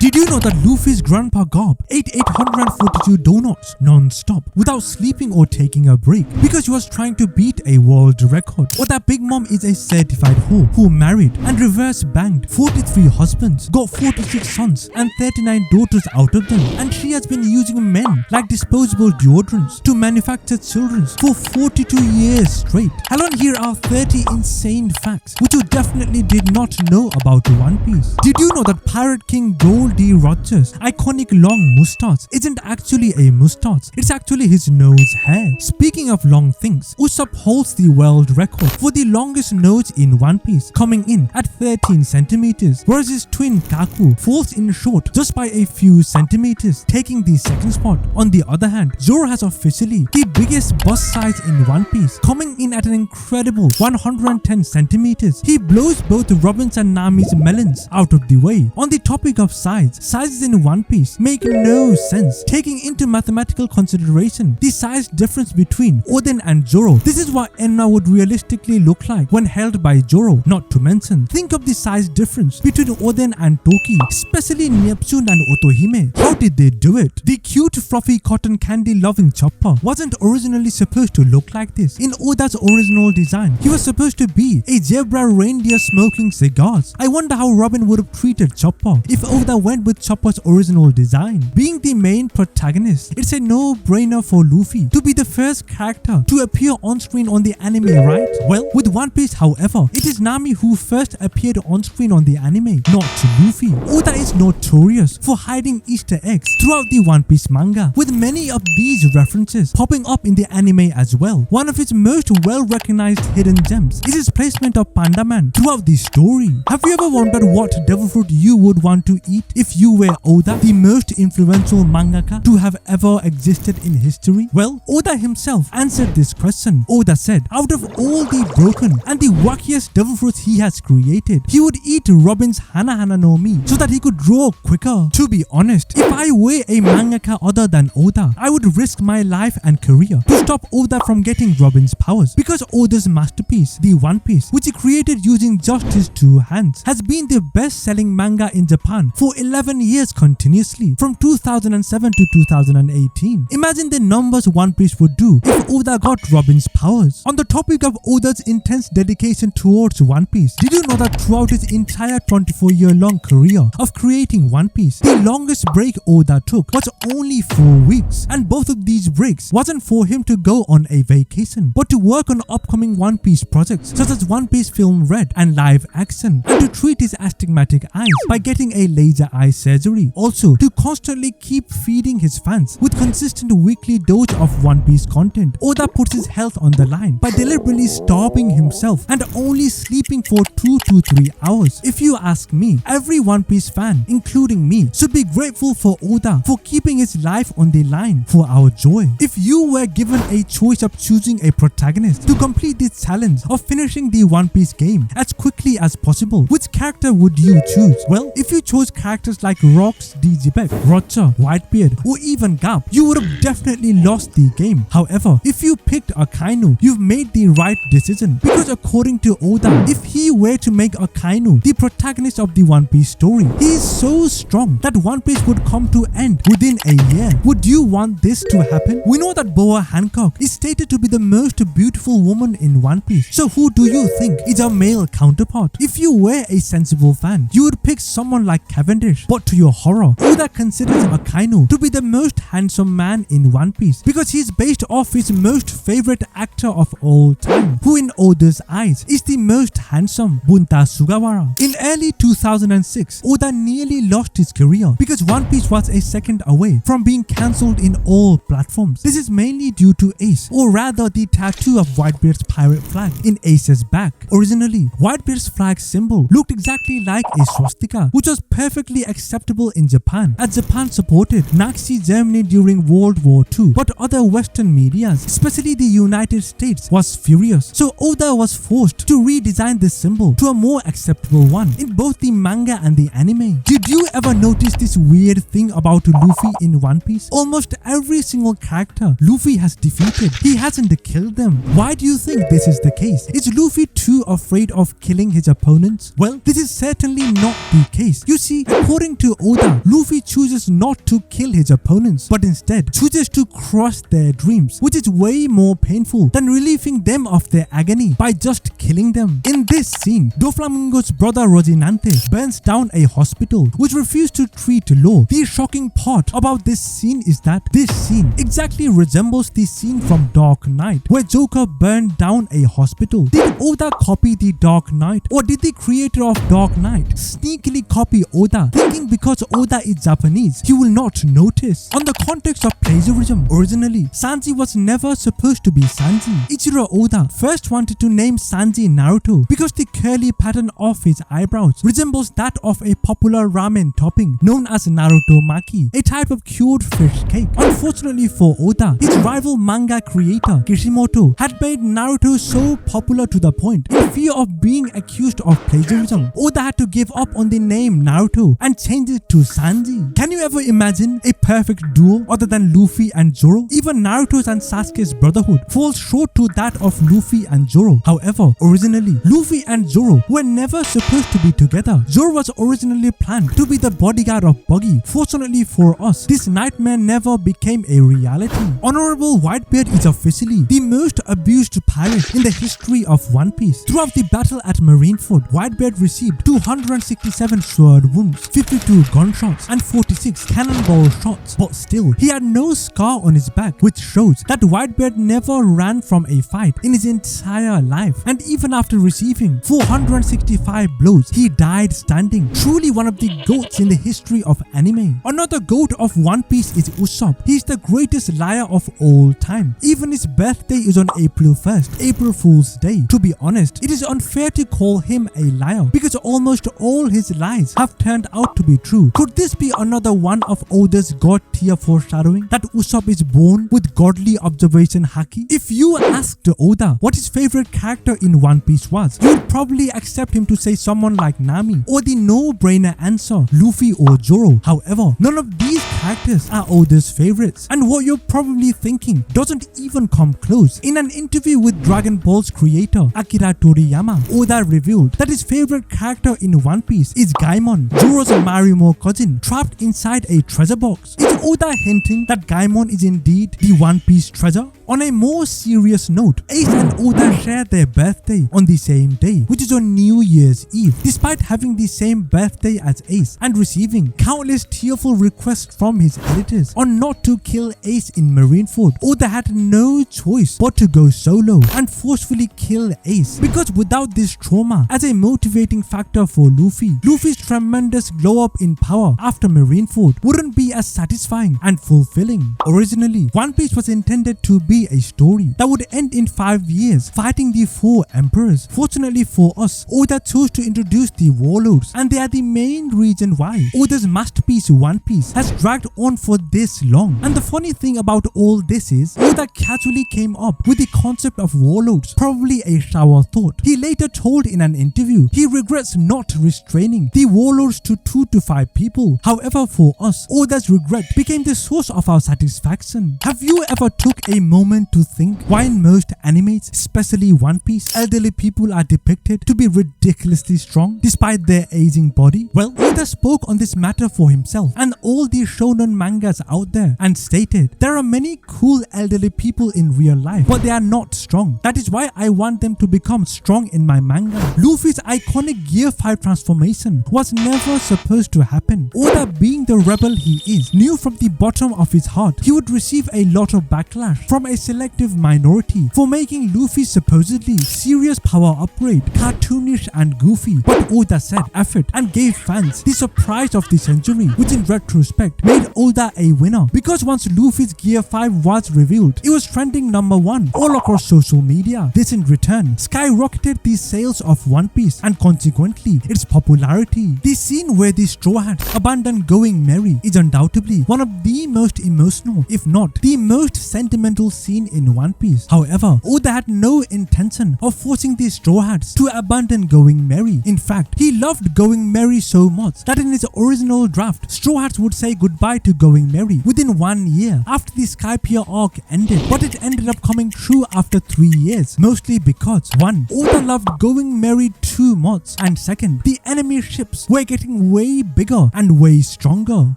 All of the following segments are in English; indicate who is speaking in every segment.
Speaker 1: Did you know that Luffy's grandpa Garp ate 842 donuts non-stop without sleeping or taking a break because he was trying to beat a world record? Or that Big Mom is a certified whore who married and reverse banged 43 husbands, got 46 sons and 39 daughters out of them, and she has been using men like disposable deodorants to manufacture children for 42 years straight. Along here are 30 insane facts which you definitely did not know about One Piece. Did you know that Pirate King Gold D. Roger's iconic long moustache isn't actually a moustache, it's actually his nose hair? Speaking of long things, Usopp holds the world record for the longest nose in One Piece, coming in at 13 centimeters, whereas his twin Kaku falls in short just by a few centimeters, taking the second spot. On the other hand, Zoro has officially the biggest bust size in One Piece, coming in at an incredible 110 centimeters. He blows both Robin's and Nami's melons out of the way. On the topic of sizes in One Piece make no sense, taking into mathematical consideration the size difference between Oden and Zoro. This is what Enma would realistically look like when held by Zoro. Not to mention, think of the size difference between Oden and Toki, especially Neptune and Otohime. How did they do it? The cute fluffy cotton candy loving Chopper wasn't originally supposed to look like this. In Oda's original design, he was supposed to be a zebra reindeer smoking cigars. I wonder how Robin would have treated Chopper if Oda went with Chopper's original design. Being the main protagonist, it's a no-brainer for Luffy to be the first character to appear on screen on the anime, right? Well, with One Piece, however, it is Nami who first appeared on screen on the anime, not Luffy. Oda is notorious for hiding Easter eggs throughout the One Piece manga, with many of these references popping up in the anime as well. One of its most well-recognized hidden gems is its placement of Panda Man throughout the story. Have you ever wondered what devil fruit you would want to eat if you were Oda, the most influential mangaka to have ever existed in history? Well, Oda himself answered this question. Oda said, out of all the broken and the wackiest devil fruits he has created, he would eat Robin's Hana Hana no Mi so that he could draw quicker. To be honest, if I were a mangaka other than Oda, I would risk my life and career to stop Oda from getting Robin's powers, because Oda's masterpiece, the One Piece, which he created using just his two hands, has been the best-selling manga in Japan for 11 years continuously, from 2007 to 2018. Imagine the numbers One Piece would do if Oda got Robin's powers. On the topic of Oda's intense dedication towards One Piece, did you know that throughout his entire 24-year-long career of creating One Piece, the longest break Oda took was only 4 weeks, and both of these breaks wasn't for him to go on a vacation, but to work on upcoming One Piece projects such as One Piece Film Red and live action, and to treat his astigmatic eyes by getting a laser eye surgery. Also, to constantly keep feeding his fans with consistent weekly dose of One Piece content, Oda puts his health on the line by deliberately starving himself and only sleeping for 2 to 3 hours. If you ask me, every One Piece fan, including me, should be grateful for Oda for keeping his life on the line for our joy. If you were given a choice of choosing a protagonist to complete the challenge of finishing the One Piece game as quickly as possible, which character would you choose? Well, if you chose characters like Rocks, Digibek, Roger, Whitebeard, or even Garp, you would have definitely lost the game. However, if you picked Akainu, you've made the right decision, because according to Oda, if he were to make Akainu the protagonist of the One Piece story, he is so strong that One Piece would come to end within a year. Would you want this to happen? We know that Boa Hancock is stated to be the most beautiful woman in One Piece, so who do you think is a male counterpart? If you were a sensible fan, you would pick someone like Cavendish, but to your horror, Oda considers Akainu to be the most handsome man in One Piece because he is based off his most favorite actor of all time, who in Oda's eyes is the most handsome, Bunta Sugawara. In early 2006, Oda nearly lost his career because One Piece was a second away from being cancelled in all platforms. This is mainly due to Ace, or rather the tattoo of Whitebeard's pirate flag in Ace's back. Originally, Whitebeard's flag symbol looked exactly like a swastika, which was perfectly acceptable in Japan, as Japan supported Nazi Germany during World War II, but other Western medias, especially the United States, was furious. So Oda was forced to redesign this symbol to a more acceptable one in both the manga and the anime. Did you ever notice this weird thing about Luffy in One Piece? Almost every single character Luffy has defeated, he hasn't killed them. Why do you think this is the case? Is Luffy too afraid of killing his opponents? Well, this is certainly not the case. You see, according According to Oda, Luffy chooses not to kill his opponents, but instead chooses to crush their dreams, which is way more painful than relieving them of their agony by just killing them. In this scene, Doflamingo's brother Rocinante burns down a hospital which refused to treat Law. The shocking part about this scene is that this scene exactly resembles the scene from Dark Knight where Joker burned down a hospital. Did Oda copy the Dark Knight, or did the creator of Dark Knight sneakily copy Oda, thinking because Oda is Japanese he will not notice? On the context of plagiarism, originally Sanji was never supposed to be Sanji. Ichiro Oda first wanted to name Sanji Naruto because the curly pattern of his eyebrows resembles that of a popular ramen topping known as Naruto Maki, a type of cured fish cake. Unfortunately for Oda, his rival manga creator Kishimoto had made Naruto so popular to the point, in fear of being accused of plagiarism, Oda had to give up on the name Naruto and change it to Sanji. Can you ever imagine a perfect duo other than Luffy and Zoro? Even Naruto's and Sasuke's brotherhood falls short to that of Luffy and Zoro. However, originally Luffy and Zoro were never supposed to be together. Zoro was originally planned to be the bodyguard of Buggy. Fortunately for us, this nightmare never became a reality. Honorable Whitebeard is officially the most abused pirate in the history of One Piece. Throughout the battle at Marineford, Whitebeard received 267 sword wounds, 52 gunshots and 46 cannonball shots, but still he had no scar on his back, which shows that Whitebeard never ran from a fight in his entire life, and even after receiving 465 blows he died standing. Truly one of the goats in the history of anime. Another goat of One Piece is Usopp. He is the greatest liar of all time. Even his birthday is on April 1st, April Fool's Day. To be honest, it is unfair to call him a liar because almost all his lies have turned out to be true. Could this be another one of Oda's god tier foreshadowing that Usopp is born with godly observation haki? If you asked Oda what his favorite character in One Piece was, you'd probably accept him to say someone like Nami, or the no-brainer answer, Luffy or Zoro. However, none of these characters are Oda's favorites, and what you're probably thinking doesn't even come close. In an interview with Dragon Ball's creator Akira Toriyama, Oda revealed that his favorite character in One Piece is Gaimon, Zoro's Marimo cousin, trapped inside a treasure box. Is Oda hinting that Gaimon is indeed the One Piece treasure? On a more serious note, Ace and Oda share their birthday on the same day, which is on New Year's Eve. Despite having the same birthday as Ace and receiving countless tearful requests from his editors on not to kill Ace in Marineford, Oda had no choice but to go solo and forcefully kill Ace, because without this trauma as a motivating factor for Luffy, Luffy's tremendous glow up in power after Marineford wouldn't be as satisfying and fulfilling. Originally, One Piece was intended to be a story that would end in 5 years fighting the 4 emperors. Fortunately for us, Oda chose to introduce the warlords, and they are the main reason why Oda's masterpiece One Piece has dragged on for this long. And the funny thing about all this is, Oda casually came up with the concept of warlords, probably a shower thought. He later told in an interview he regrets not restraining the warlords to 2 to 5 people. However, for us, Oda's regret became the source of our satisfaction. Have you ever took a moment to think why in most animes, especially One Piece, elderly people are depicted to be ridiculously strong despite their aging body? Well, Oda spoke on this matter for himself and all the shonen mangas out there and stated, there are many cool elderly people in real life, but they are not strong. That is why I want them to become strong in my manga. Luffy's iconic Gear 5 transformation was never supposed to happen. Oda, being the rebel he is, knew from the bottom of his heart he would receive a lot of backlash from a selective minority for making Luffy's supposedly serious power upgrade cartoonish and goofy. But Oda said F it and gave fans the surprise of the century, which in retrospect made Oda a winner, because once Luffy's Gear 5 was revealed, it was trending #1 all across social media. This in return skyrocketed the sales of One Piece and consequently its popularity. The scene where the Straw Hats abandon going merry is undoubtedly one of the most emotional, if not the most sentimental scene in One Piece. However, Oda had no intention of forcing the Straw Hats to abandon going merry. In fact, he loved going merry so much that in his original draft, Straw Hats would say goodbye to going merry within 1 year after the Skypiea arc ended, but it ended up coming true after 3 years, mostly because 1. Oda loved going married to mods, and 2nd, the enemy ships were getting way bigger and way stronger.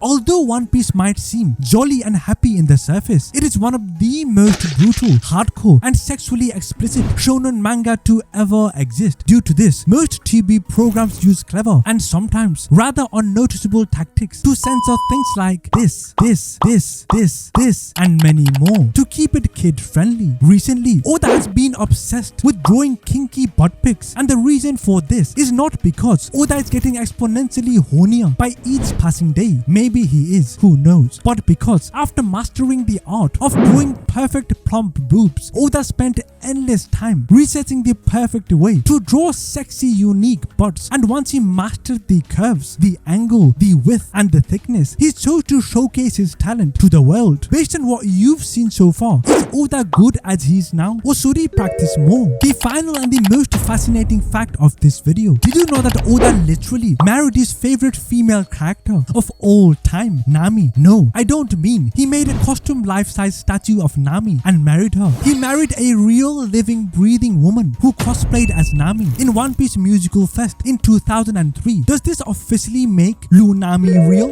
Speaker 1: Although One Piece might seem jolly and happy in the surface, it is one of the most brutal, hardcore and sexually explicit shonen manga to ever exist. Due to this, most TV programs use clever and sometimes rather unnoticeable tactics to censor things like this, and many more to keep it kid friendly. Recently, Oda has been obsessed with drawing kinky butt pics, and the reason for this is not because Oda is getting exponentially hornier by each passing day, maybe he is, who knows, but because after mastering the art of drawing perfect plump boobs, Oda spent endless time researching the perfect way to draw sexy unique butts, and once he mastered the curves, the angle, the width and the thickness, he chose to showcase his talent to the world. Based on what you've seen so far, is Oda good as he is now, or should he practice more? The final and the most fascinating fact of this video: did you know that Oda literally married his favorite female character of all time, Nami? No, I don't mean he made a costume life-size statue of Nami and married her. He married a real living breathing woman who cosplayed as Nami in One Piece Musical Fest in 2003. Does this officially make Nami real?